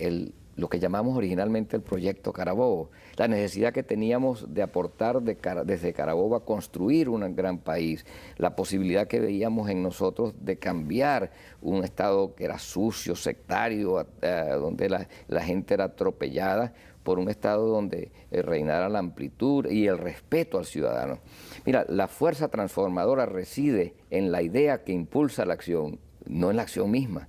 lo que llamamos originalmente el proyecto Carabobo, la necesidad que teníamos de aportar desde Carabobo a construir un gran país, la posibilidad que veíamos en nosotros de cambiar un estado que era sucio, sectario, donde la gente era atropellada, por un estado donde reinara la amplitud y el respeto al ciudadano. Mira, la fuerza transformadora reside en la idea que impulsa la acción, no en la acción misma.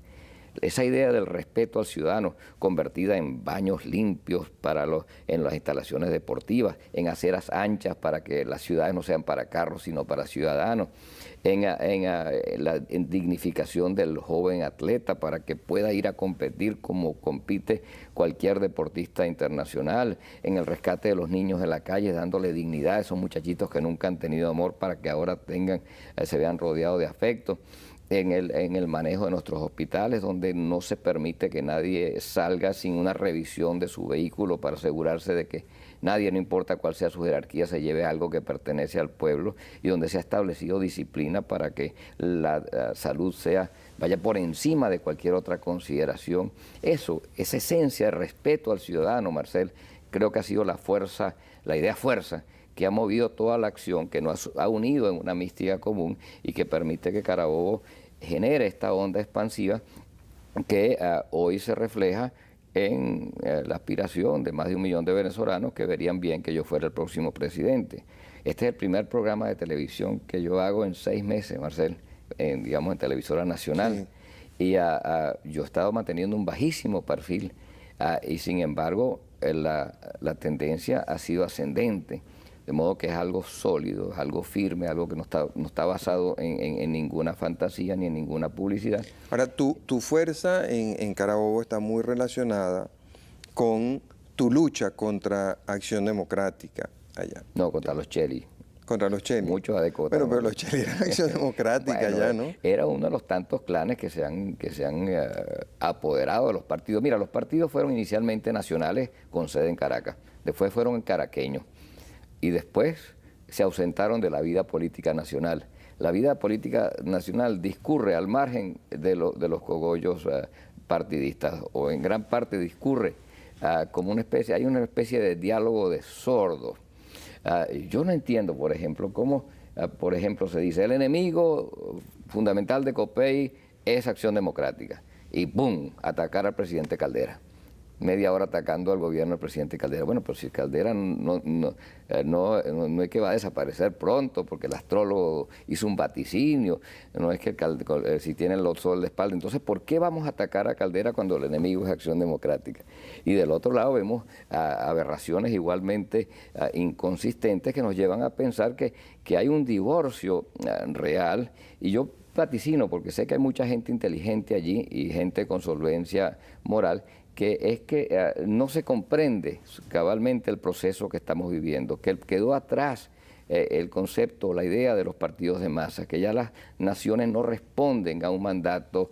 Esa idea del respeto al ciudadano, convertida en baños limpios en las instalaciones deportivas, en aceras anchas para que las ciudades no sean para carros, sino para ciudadanos, en la dignificación del joven atleta para que pueda ir a competir como compite cualquier deportista internacional, en el rescate de los niños en la calle, dándole dignidad a esos muchachitos que nunca han tenido amor para que ahora se vean rodeados de afecto. En el manejo de nuestros hospitales, donde no se permite que nadie salga sin una revisión de su vehículo para asegurarse de que nadie, no importa cuál sea su jerarquía, se lleve algo que pertenece al pueblo, y donde se ha establecido disciplina para que la salud vaya por encima de cualquier otra consideración. Esa esencia de respeto al ciudadano, Marcel, creo que ha sido la idea fuerza que ha movido toda la acción, que nos ha unido en una mística común y que permite que Carabobo genere esta onda expansiva que hoy se refleja en la aspiración de más de 1 millón de venezolanos que verían bien que yo fuera el próximo presidente. Este es el primer programa de televisión que yo hago en 6 meses, Marcel, en televisora nacional. Sí. Y yo he estado manteniendo un bajísimo perfil y sin embargo la tendencia ha sido ascendente, de modo que es algo sólido, es algo firme, algo que no está basado en ninguna fantasía ni en ninguna publicidad. Ahora, tu fuerza en Carabobo está muy relacionada con tu lucha contra Acción Democrática allá. No, contra los Chely. Contra los Chely. Muchos adecuados. Bueno, pero los Chely eran Acción Democrática bueno, ya, ¿no? Era uno de los tantos clanes que se han apoderado de los partidos. Mira, los partidos fueron inicialmente nacionales con sede en Caracas, después fueron caraqueños y después se ausentaron de la vida política nacional. La vida política nacional discurre al margen de los cogollos partidistas, o en gran parte discurre como hay una especie de diálogo de sordos. Yo no entiendo, por ejemplo, cómo, por ejemplo, se dice, el enemigo fundamental de COPEI es Acción Democrática, y ¡pum!, atacar al presidente Caldera. Media hora atacando al gobierno del presidente Caldera. Bueno, pero si Caldera no es que va a desaparecer pronto, porque el astrólogo hizo un vaticinio, no es que si tiene el sol de espalda. Entonces, ¿por qué vamos a atacar a Caldera cuando el enemigo es Acción Democrática? Y del otro lado vemos aberraciones igualmente inconsistentes que nos llevan a pensar que hay un divorcio real, y yo vaticino, porque sé que hay mucha gente inteligente allí y gente con solvencia moral, que es que no se comprende cabalmente el proceso que estamos viviendo, que quedó atrás el concepto, la idea de los partidos de masa, que ya las naciones no responden a un mandato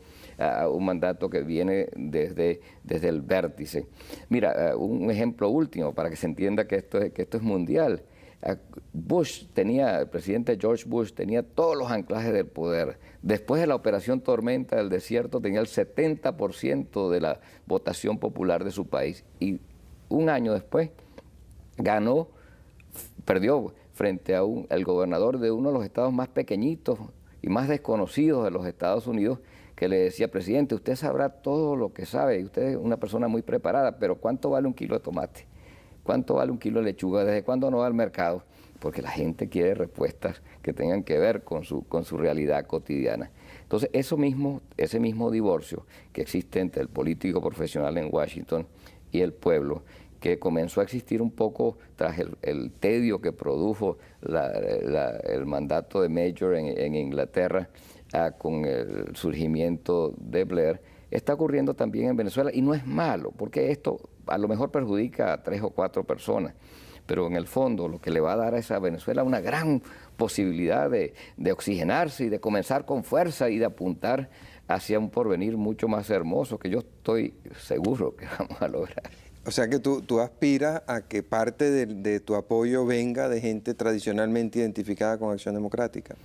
que viene desde el vértice. Mira, un ejemplo último para que se entienda que esto es mundial. El presidente George Bush tenía todos los anclajes del poder. Después de la Operación Tormenta del Desierto tenía el 70% de la votación popular de su país. Y un año después perdió frente al gobernador de uno de los estados más pequeñitos y más desconocidos de los Estados Unidos, que le decía, presidente, usted sabrá todo lo que sabe, y usted es una persona muy preparada, pero ¿cuánto vale un kilo de tomate? ¿Cuánto vale un kilo de lechuga? ¿Desde cuándo no va al mercado? Porque la gente quiere respuestas que tengan que ver con su realidad cotidiana. Entonces, ese mismo divorcio que existe entre el político profesional en Washington y el pueblo, que comenzó a existir un poco tras el tedio que produjo el mandato de Major en Inglaterra con el surgimiento de Blair, está ocurriendo también en Venezuela, y no es malo, porque esto a lo mejor perjudica a 3 o 4 personas, pero en el fondo lo que le va a dar a esa Venezuela una gran posibilidad de oxigenarse y de comenzar con fuerza y de apuntar hacia un porvenir mucho más hermoso, que yo estoy seguro que vamos a lograr. O sea que tú aspiras a que parte de tu apoyo venga de gente tradicionalmente identificada con Acción Democrática.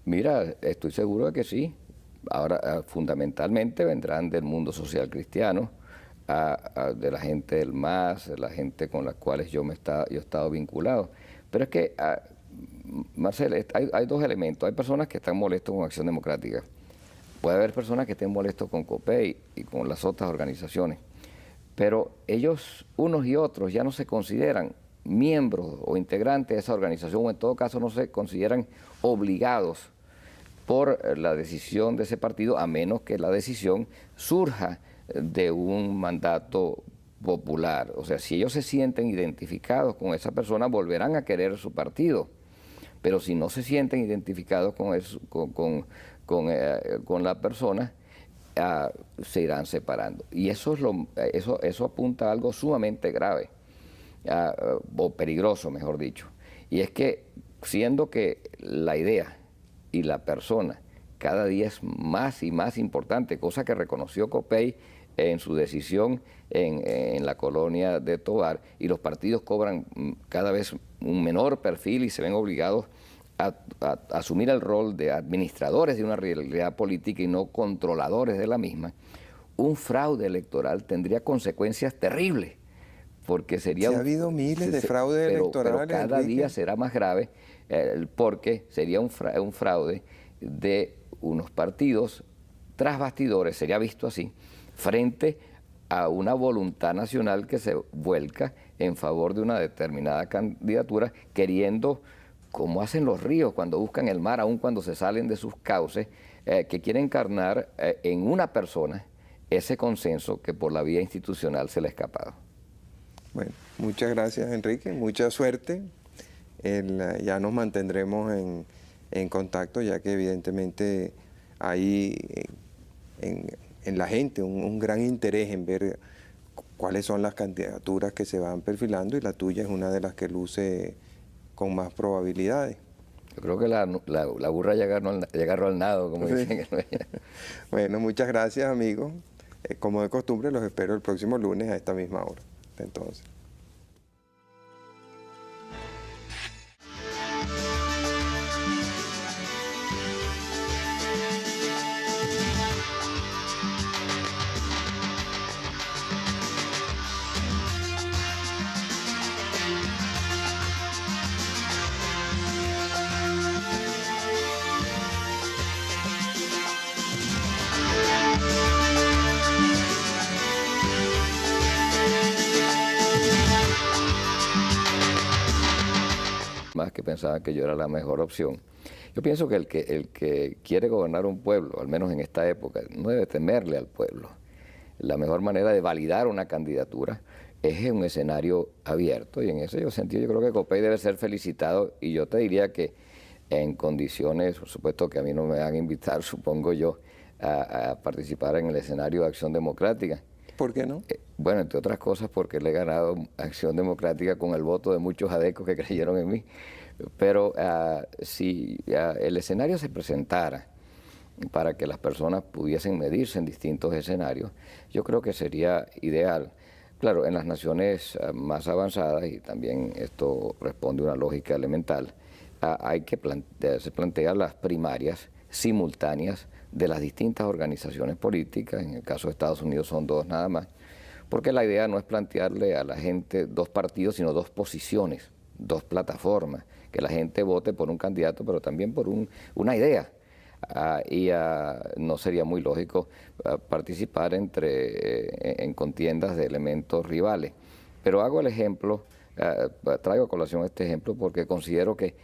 Mira, estoy seguro de que sí. Ahora, fundamentalmente vendrán del mundo social cristiano, de la gente del MAS, de la gente con la cual yo he estado vinculado. Pero es que, Marcel, hay dos elementos. Hay personas que están molestos con Acción Democrática. Puede haber personas que estén molestos con COPEI y con las otras organizaciones. Pero ellos, unos y otros, ya no se consideran miembros o integrantes de esa organización, o en todo caso no se consideran obligados por la decisión de ese partido, a menos que la decisión surja de un mandato popular. O sea, si ellos se sienten identificados con esa persona, volverán a querer su partido. Pero si no se sienten identificados con la persona, se irán separando. Y eso apunta a algo sumamente grave, o peligroso, mejor dicho. Y es que, siendo que la idea y la persona cada día es más y más importante, cosa que reconoció COPEI en su decisión en la colonia de Tovar, y los partidos cobran cada vez un menor perfil y se ven obligados a asumir el rol de administradores de una realidad política y no controladores de la misma, un fraude electoral tendría consecuencias terribles, porque sería... Ha habido miles de fraudes electorales. Pero cada día será más grave, porque sería un fraude de unos partidos tras bastidores, sería visto así, frente a una voluntad nacional que se vuelca en favor de una determinada candidatura, queriendo, como hacen los ríos cuando buscan el mar, aun cuando se salen de sus cauces, que quieren encarnar en una persona ese consenso que por la vía institucional se le ha escapado. Bueno, muchas gracias, Enrique. Mucha suerte. Ya nos mantendremos en contacto, ya que evidentemente hay en la gente un gran interés en ver cuáles son las candidaturas que se van perfilando, y la tuya es una de las que luce con más probabilidades. Yo creo que la burra ya agarró al nado, como dicen. Bueno, muchas gracias, amigos. Como de costumbre, los espero el próximo lunes a esta misma hora. Hasta entonces. Más que pensaban que yo era la mejor opción. Yo pienso que el que quiere gobernar un pueblo, al menos en esta época, no debe temerle al pueblo. La mejor manera de validar una candidatura es en un escenario abierto, y en ese sentido yo creo que Copey debe ser felicitado, y yo te diría que en condiciones, por supuesto que a mí no me van a invitar, supongo yo, a participar en el escenario de Acción Democrática. ¿Por qué no? Bueno, entre otras cosas porque le he ganado Acción Democrática con el voto de muchos adecos que creyeron en mí. Pero si el escenario se presentara para que las personas pudiesen medirse en distintos escenarios, yo creo que sería ideal. Claro, en las naciones más avanzadas, y también esto responde a una lógica elemental, se plantean las primarias simultáneas de las distintas organizaciones políticas. En el caso de Estados Unidos son dos nada más, porque la idea no es plantearle a la gente dos partidos, sino dos posiciones, dos plataformas, que la gente vote por un candidato, pero también por una idea. No sería muy lógico participar en contiendas de elementos rivales. Pero hago el ejemplo, traigo a colación este ejemplo porque considero que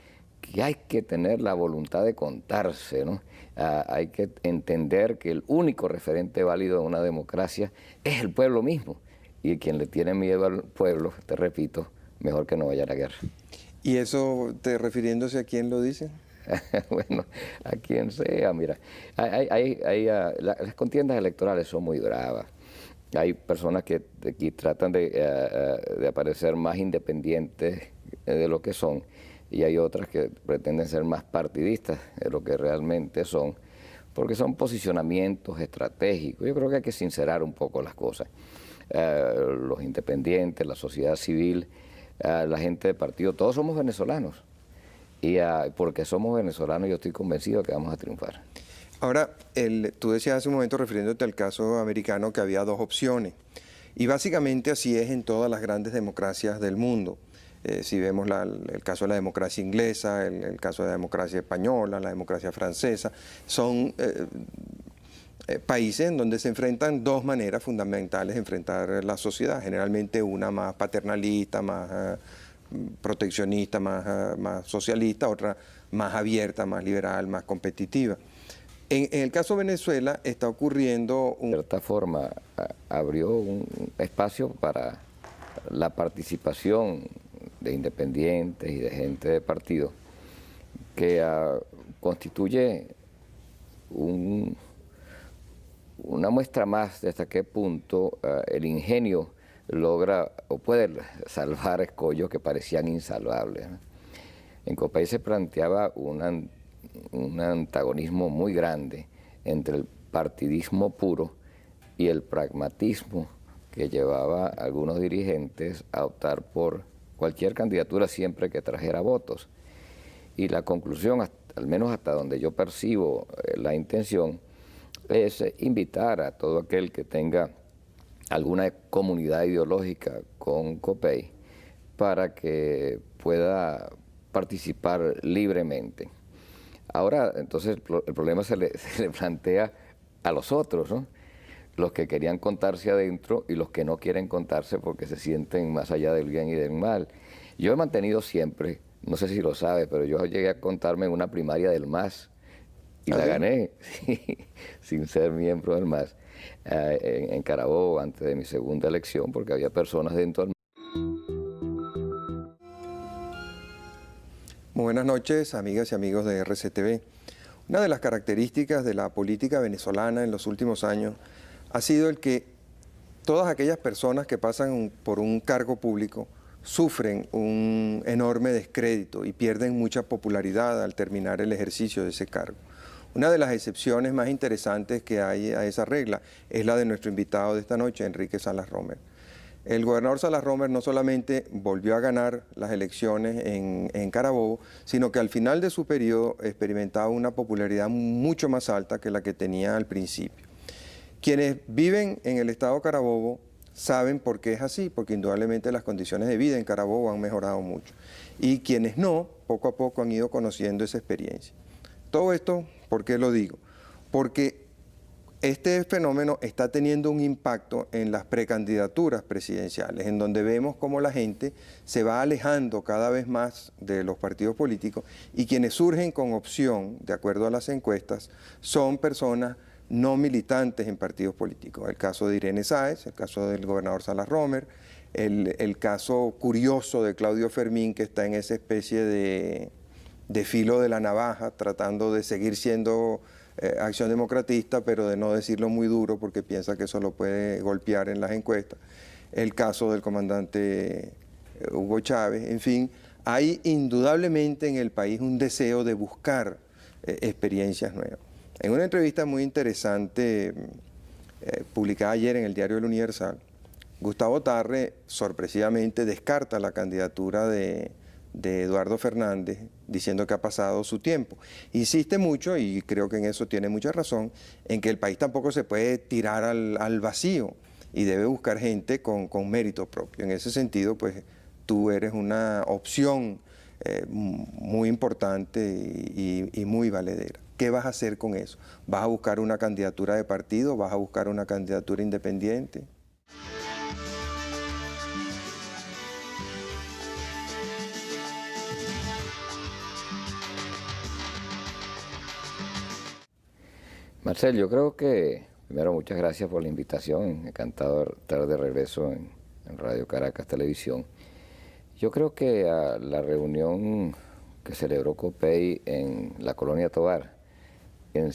hay que tener la voluntad de contarse, ¿no? Hay que entender que el único referente válido de una democracia es el pueblo mismo, y quien le tiene miedo al pueblo, te repito, mejor que no vaya a la guerra. ¿Y eso refiriéndose a quién lo dice? Bueno, a quien sea, mira, las contiendas electorales son muy bravas. Hay personas que tratan de aparecer más independientes de lo que son, y hay otras que pretenden ser más partidistas de lo que realmente son, porque son posicionamientos estratégicos. Yo creo que hay que sincerar un poco las cosas. Los independientes, la sociedad civil, la gente de partido, todos somos venezolanos, y porque somos venezolanos yo estoy convencido que vamos a triunfar. Ahora, tú decías hace un momento, refiriéndote al caso americano, que había dos opciones, y básicamente así es en todas las grandes democracias del mundo. Si vemos el caso de la democracia inglesa, el caso de la democracia española, la democracia francesa, son países en donde se enfrentan dos maneras fundamentales de enfrentar la sociedad, generalmente una más paternalista, más proteccionista, más socialista, otra más abierta, más liberal, más competitiva. En el caso de Venezuela está ocurriendo De cierta forma abrió un espacio para la participación de independientes y de gente de partido, que constituye una muestra más de hasta qué punto el ingenio logra o puede salvar escollos que parecían insalvables, ¿no? En Copey se planteaba un antagonismo muy grande entre el partidismo puro y el pragmatismo que llevaba a algunos dirigentes a optar por cualquier candidatura siempre que trajera votos. Y la conclusión, al menos hasta donde yo percibo la intención, es invitar a todo aquel que tenga alguna comunidad ideológica con Copey para que pueda participar libremente. Ahora, entonces, el problema se le plantea a los otros, ¿no? Los que querían contarse adentro y los que no quieren contarse porque se sienten más allá del bien y del mal. Yo he mantenido siempre, no sé si lo sabes, pero yo llegué a contarme en una primaria del MAS y la gané, sin ser miembro del MAS, en Carabobo, antes de mi segunda elección, porque había personas dentro del MAS Muy buenas noches, amigas y amigos de RCTV. Una de las características de la política venezolana en los últimos años ha sido el que todas aquellas personas que pasan por un cargo público sufren un enorme descrédito y pierden mucha popularidad al terminar el ejercicio de ese cargo. Una de las excepciones más interesantes que hay a esa regla es la de nuestro invitado de esta noche, Enrique Salas Romer. El gobernador Salas Romer no solamente volvió a ganar las elecciones en Carabobo, sino que al final de su periodo experimentaba una popularidad mucho más alta que la que tenía al principio. Quienes viven en el estado Carabobo saben por qué es así, porque indudablemente las condiciones de vida en Carabobo han mejorado mucho. Y quienes no, poco a poco han ido conociendo esa experiencia. Todo esto, ¿por qué lo digo? Porque este fenómeno está teniendo un impacto en las precandidaturas presidenciales, en donde vemos cómo la gente se va alejando cada vez más de los partidos políticos y quienes surgen con opción, de acuerdo a las encuestas, son personas no militantes en partidos políticos. El caso de Irene Sáez, el caso del gobernador Salas Romer, el caso curioso de Claudio Fermín, que está en esa especie de filo de la navaja, tratando de seguir siendo Acción Democratista, pero de no decirlo muy duro porque piensa que eso lo puede golpear en las encuestas. El caso del comandante Hugo Chávez, en fin, hay indudablemente en el país un deseo de buscar experiencias nuevas. En una entrevista muy interesante publicada ayer en el diario El Universal, Gustavo Tarre sorpresivamente descarta la candidatura de Eduardo Fernández, diciendo que ha pasado su tiempo. Insiste mucho, y creo que en eso tiene mucha razón, en que el país tampoco se puede tirar al vacío y debe buscar gente con mérito propio. En ese sentido, pues tú eres una opción muy importante y muy valedera. ¿Qué vas a hacer con eso? ¿Vas a buscar una candidatura de partido? ¿Vas a buscar una candidatura independiente? Marcel, yo creo que, primero, muchas gracias por la invitación. Encantado de estar de regreso en Radio Caracas Televisión. Yo creo que a la reunión que celebró COPEI en la Colonia Tovar, en